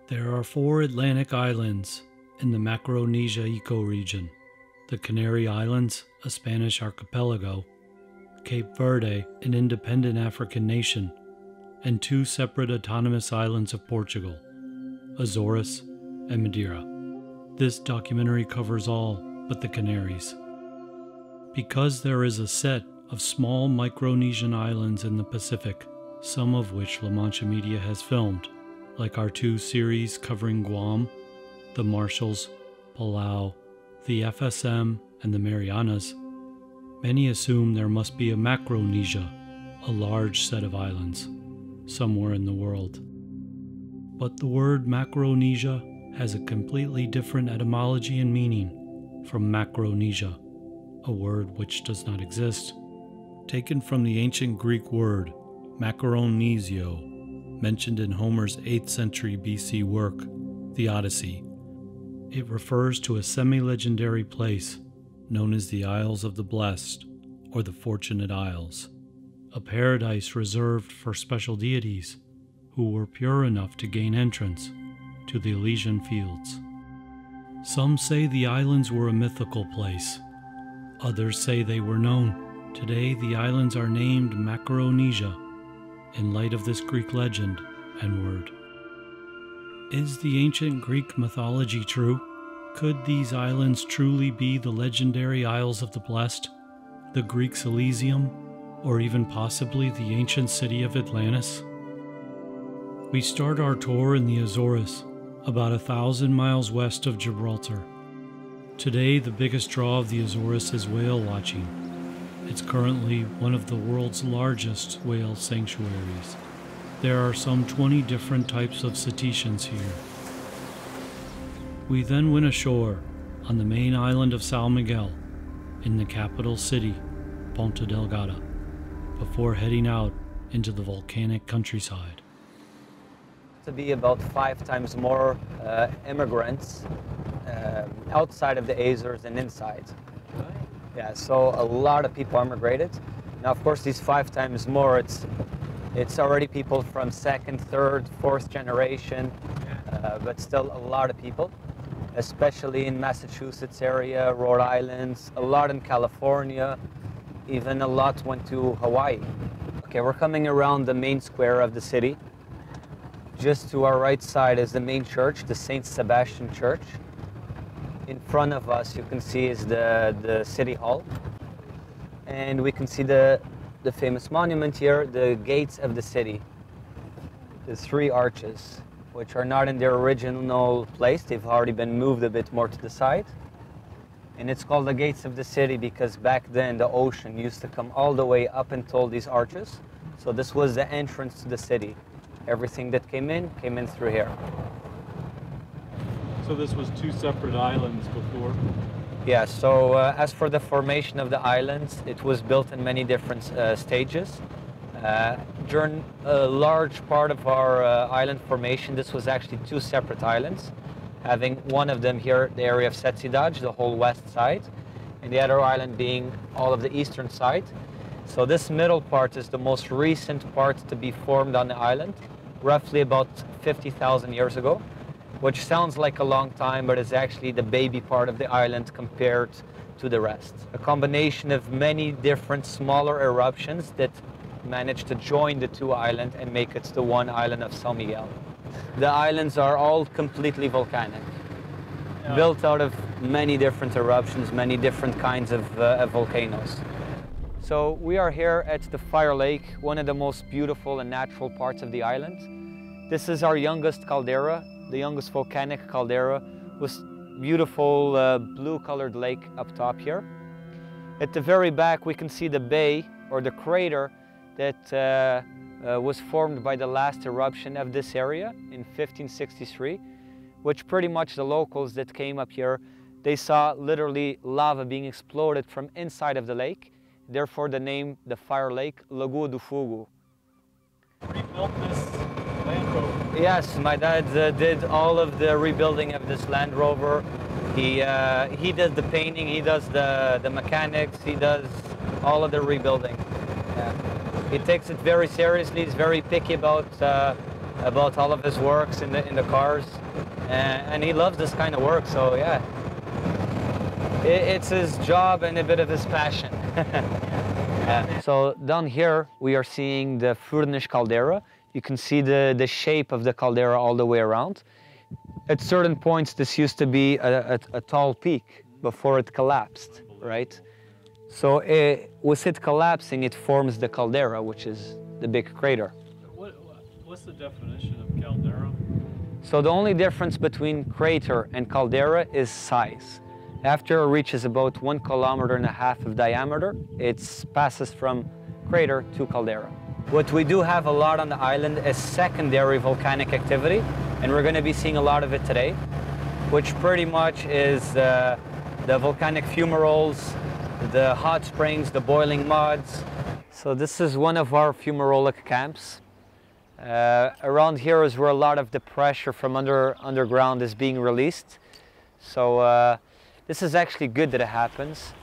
There are 4 Atlantic islands in the Macaronesia ecoregion: the Canary Islands, a Spanish archipelago, Cape Verde, an independent African nation, and 2 separate autonomous islands of Portugal, Azores and Madeira. This documentary covers all but the Canaries. Because there is a set of small Micronesian islands in the Pacific, some of which La Mancha Media has filmed, like our 2 series covering Guam, the Marshalls, Palau, the FSM, and the Marianas, many assume there must be a Macronesia, a large set of islands, somewhere in the world. But the word Macronesia has a completely different etymology and meaning from Macronesia, a word which does not exist, taken from the ancient Greek word Macaronesio, mentioned in Homer's 8th century BC work, the Odyssey. It refers to a semi-legendary place known as the Isles of the Blessed, or the Fortunate Isles, a paradise reserved for special deities who were pure enough to gain entrance to the Elysian Fields. Some say the islands were a mythical place. Others say they were known. Today the islands are named Macaronesia in light of this Greek legend and word. Is the ancient Greek mythology true? Could these islands truly be the legendary Isles of the Blessed, the Greeks' Elysium, or even possibly the ancient city of Atlantis? We start our tour in the Azores, about 1,000 miles west of Gibraltar. Today, the biggest draw of the Azores is whale watching. It's currently one of the world's largest whale sanctuaries. There are some 20 different types of cetaceans here. We then went ashore on the main island of São Miguel, in the capital city, Ponta Delgada, before heading out into the volcanic countryside. To be about 5 times more immigrants outside of the Azores and inside. Yeah, so a lot of people immigrated. Now, of course, these 5 times more, it's already people from 2nd, 3rd, 4th generation, but still a lot of people, especially in Massachusetts area, Rhode Island, a lot in California, even a lot went to Hawaii. Okay, we're coming around the main square of the city. Just to our right side is the main church, the St. Sebastian Church. In front of us, you can see is the city hall. And we can see the famous monument here, the gates of the city. The 3 arches, which are not in their original place. They've already been moved a bit more to the side. And it's called the gates of the city because back then the ocean used to come all the way up until these arches. So this was the entrance to the city. Everything that came in through here. So this was 2 separate islands before? Yeah, so as for the formation of the islands, it was built in many different stages. During a large part of our island formation, this was actually 2 separate islands, having one of them here, the area of Setsidaj, the whole west side, and the other island being all of the eastern side. So this middle part is the most recent part to be formed on the island, roughly about 50,000 years ago, which sounds like a long time, but is actually the baby part of the island compared to the rest. A combination of many different smaller eruptions that managed to join the 2 islands and make it the one island of São Miguel. The islands are all completely volcanic, built out of many different eruptions, many different kinds of volcanoes. So we are here at the Fire Lake, one of the most beautiful and natural parts of the island. This is our youngest caldera, the youngest volcanic caldera, with beautiful blue-colored lake up top here. At the very back we can see the bay, or the crater, that was formed by the last eruption of this area in 1563, which pretty much the locals that came up here, they saw literally lava being exploded from inside of the lake. Therefore the name, the Fire Lake, Lagoa do Fogo. Rebuilt this Land Rover? Yes, my dad did all of the rebuilding of this Land Rover. He does the painting, he does the mechanics, he does all of the rebuilding. Yeah. He takes it very seriously, he's very picky about all of his works in the cars. and he loves this kind of work, so yeah. It's his job and a bit of his passion. Yeah. So down here we are seeing the Furnish Caldera. You can see the shape of the caldera all the way around. At certain points this used to be a tall peak before it collapsed, right? So with it collapsing, it forms the caldera, which is the big crater. What's the definition of caldera? So the only difference between crater and caldera is size. After it reaches about 1.5 kilometers of diameter, it passes from crater to caldera. What we do have a lot on the island is secondary volcanic activity, and we're going to be seeing a lot of it today, which pretty much is the volcanic fumaroles, the hot springs, the boiling muds. So this is one of our fumarolic camps. Around here is where a lot of the pressure from underground is being released. So this is actually good that it happens.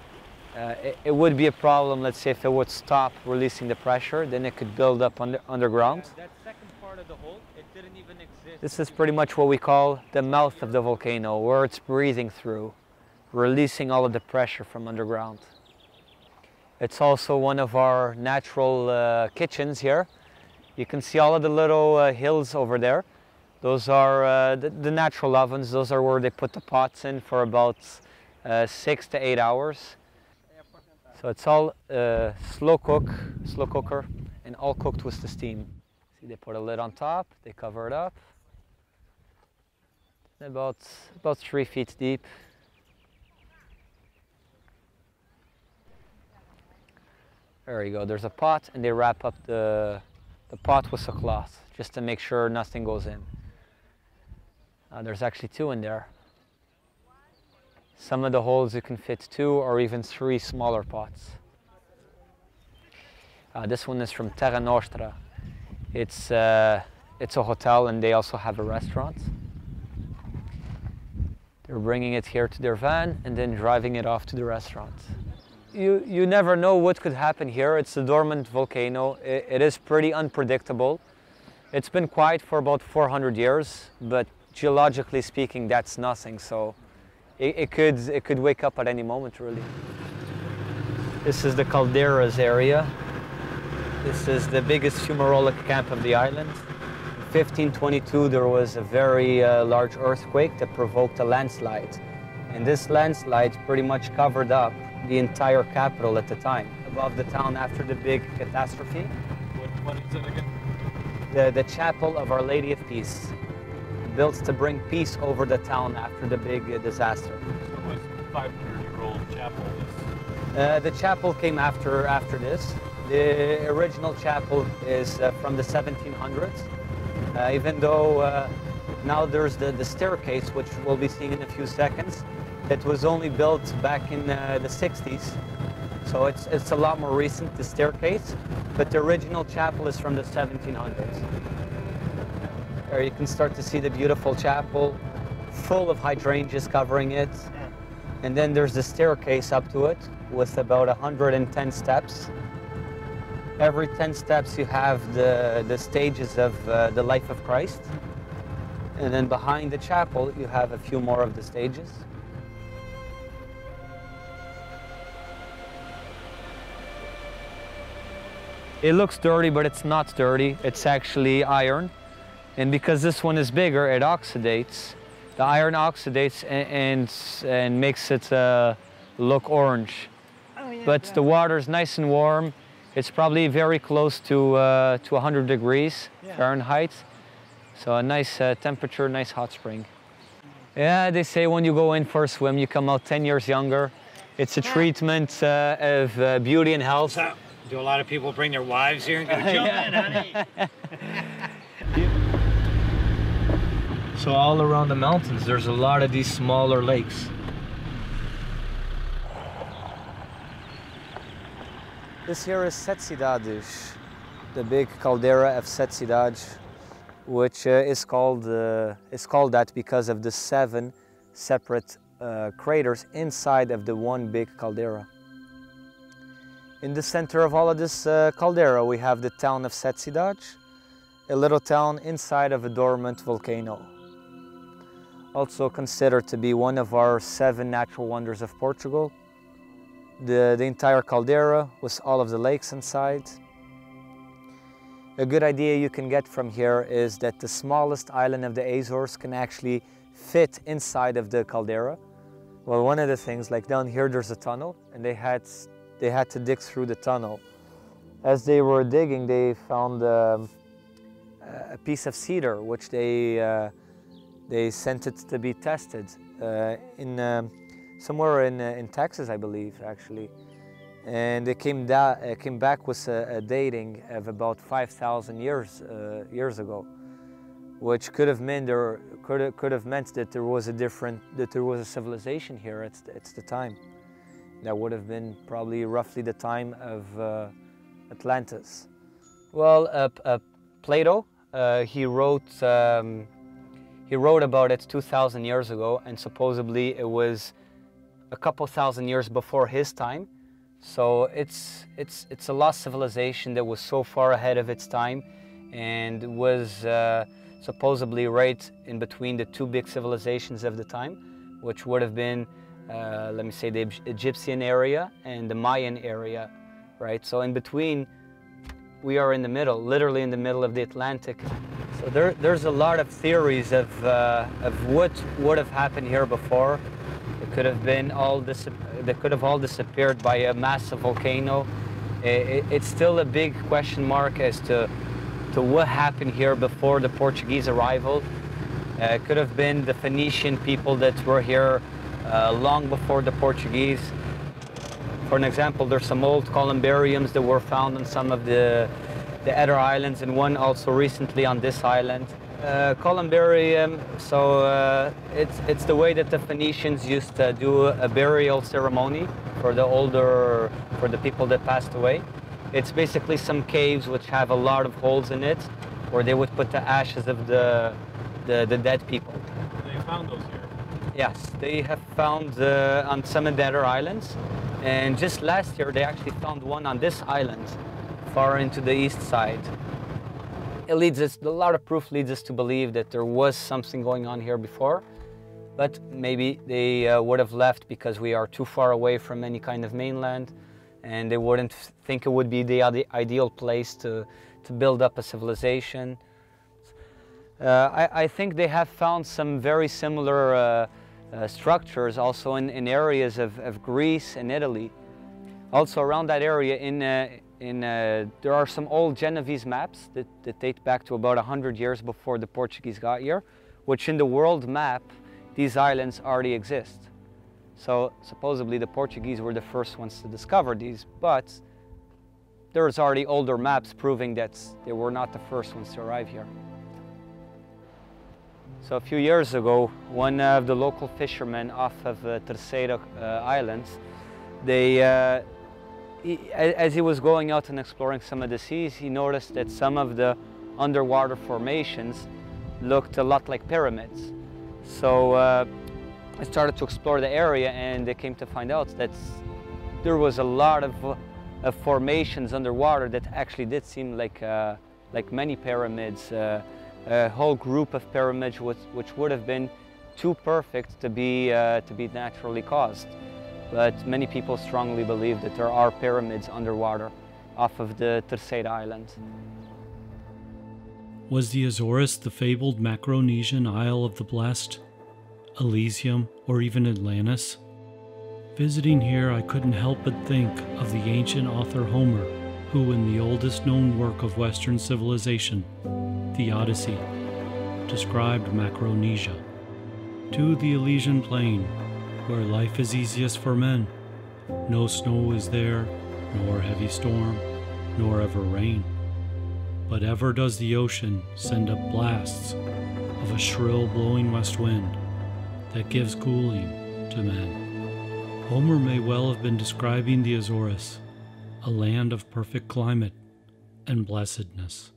It would be a problem, let's say, if it would stop releasing the pressure, then it could build up underground. That second part of the hole, it didn't even exist. This is pretty much what we call the mouth of the volcano, where it's breathing through, releasing all of the pressure from underground. It's also one of our natural kitchens here. You can see all of the little hills over there. Those are the natural ovens. Those are where they put the pots in for about 6 to 8 hours. So it's all slow cooker, and all cooked with the steam. See, they put a lid on top, they cover it up. About 3 feet deep. There you go, there's a pot, and they wrap up the pot with a cloth, just to make sure nothing goes in. There's actually 2 in there. Some of the holes you can fit 2 or even 3 smaller pots. This one is from Terra Nostra. It's a hotel, and they also have a restaurant. They're bringing it here to their van and then driving it off to the restaurant. You never know what could happen here. It's a dormant volcano. It is pretty unpredictable. It's been quiet for about 400 years, but geologically speaking, that's nothing. So it could wake up at any moment, really. This is the Calderas area. This is the biggest fumarolic camp of the island. In 1522, there was a very large earthquake that provoked a landslide. And this landslide pretty much covered up the entire capital at the time, above the town after the big catastrophe. What is it again? The Chapel of Our Lady of Peace, built to bring peace over the town after the big disaster. So it was a 500-year-old chapel. The chapel came after this. The original chapel is from the 1700s, even though now there's the staircase, which we'll be seeing in a few seconds. It was only built back in the 60s, so it's a lot more recent, the staircase, but the original chapel is from the 1700s. There you can start to see the beautiful chapel, full of hydrangeas covering it, and then there's the staircase up to it with about 110 steps. Every 10 steps you have the stages of the life of Christ, and then behind the chapel you have a few more of the stages. It looks dirty, but it's not dirty. It's actually iron. And because this one is bigger, it oxidates. The iron oxidates and makes it look orange. Oh, yeah, but the water is nice and warm. It's probably very close to 100 degrees Fahrenheit. So a nice temperature, nice hot spring. Yeah, they say when you go in for a swim, you come out 10 years younger. It's a treatment of beauty and health. Do a lot of people bring their wives here and go, jump in, honey? So all around the mountains, there's a lot of these smaller lakes. This here is Sete Cidades, the big caldera of Sete Cidades, which is called that because of the 7 separate craters inside of the one big caldera. In the center of all of this caldera, we have the town of Sete Cidades, a little town inside of a dormant volcano. also considered to be one of our 7 natural wonders of Portugal. The entire caldera with all of the lakes inside. A good idea you can get from here is that the smallest island of the Azores can actually fit inside of the caldera. Well, one of the things, like down here there's a tunnel, and they had to dig through the tunnel. As they were digging, they found a piece of cedar, which they sent it to be tested somewhere in Texas, I believe, actually. And they came back with a dating of about 5,000 years ago, which could have meant that there was a civilization here at the time. That would have been probably roughly the time of Atlantis. Well, Plato, he wrote about it 2,000 years ago, and supposedly it was a couple thousand years before his time. So it's a lost civilization that was so far ahead of its time, and was supposedly right in between the 2 big civilizations of the time, which would have been, let me say, the Egyptian area and the Mayan area, right? So in between, we are in the middle, literally in the middle of the Atlantic. So there's a lot of theories of what would have happened here before. It could have been they could have all disappeared by a massive volcano. It's still a big question mark as to what happened here before the Portuguese arrival. It could have been the Phoenician people that were here long before the Portuguese. For an example, there's some old columbariums that were found on some of the other islands, and one also recently on this island. Columbarium, so it's the way that the Phoenicians used to do a burial ceremony for the people that passed away. It's basically some caves which have a lot of holes in it, where they would put the ashes of the dead people. They found those here? Yes, they have found on some of the other islands, and just last year they actually found one on this island, far into the east side. A lot of proof leads us to believe that there was something going on here before, but maybe they would have left because we are too far away from any kind of mainland, and they wouldn't think it would be the ideal place to build up a civilization. I think they have found some very similar structures also in areas of Greece and Italy. Also around that area there are some old Genovese maps that date back to about 100 years before the Portuguese got here, which in the world map, these islands already exist. So supposedly the Portuguese were the first ones to discover these, but there's already older maps proving that they were not the first ones to arrive here. So a few years ago, one of the local fishermen off of Terceira Islands, as he was going out and exploring some of the seas, he noticed that some of the underwater formations looked a lot like pyramids. So I started to explore the area, and they came to find out that there was a lot of formations underwater that actually did seem like many pyramids, a whole group of pyramids which would have been too perfect to be naturally caused. But many people strongly believe that there are pyramids underwater off of the Terceira Island. Was the Azores the fabled Macaronesian Isle of the Blessed, Elysium, or even Atlantis? Visiting here, I couldn't help but think of the ancient author Homer, who in the oldest known work of Western civilization, the Odyssey, described Macaronesia. To the Elysian plain, where life is easiest for men, no snow is there, nor heavy storm, nor ever rain. But ever does the ocean send up blasts of a shrill blowing west wind that gives cooling to men. Homer may well have been describing the Azores, a land of perfect climate and blessedness.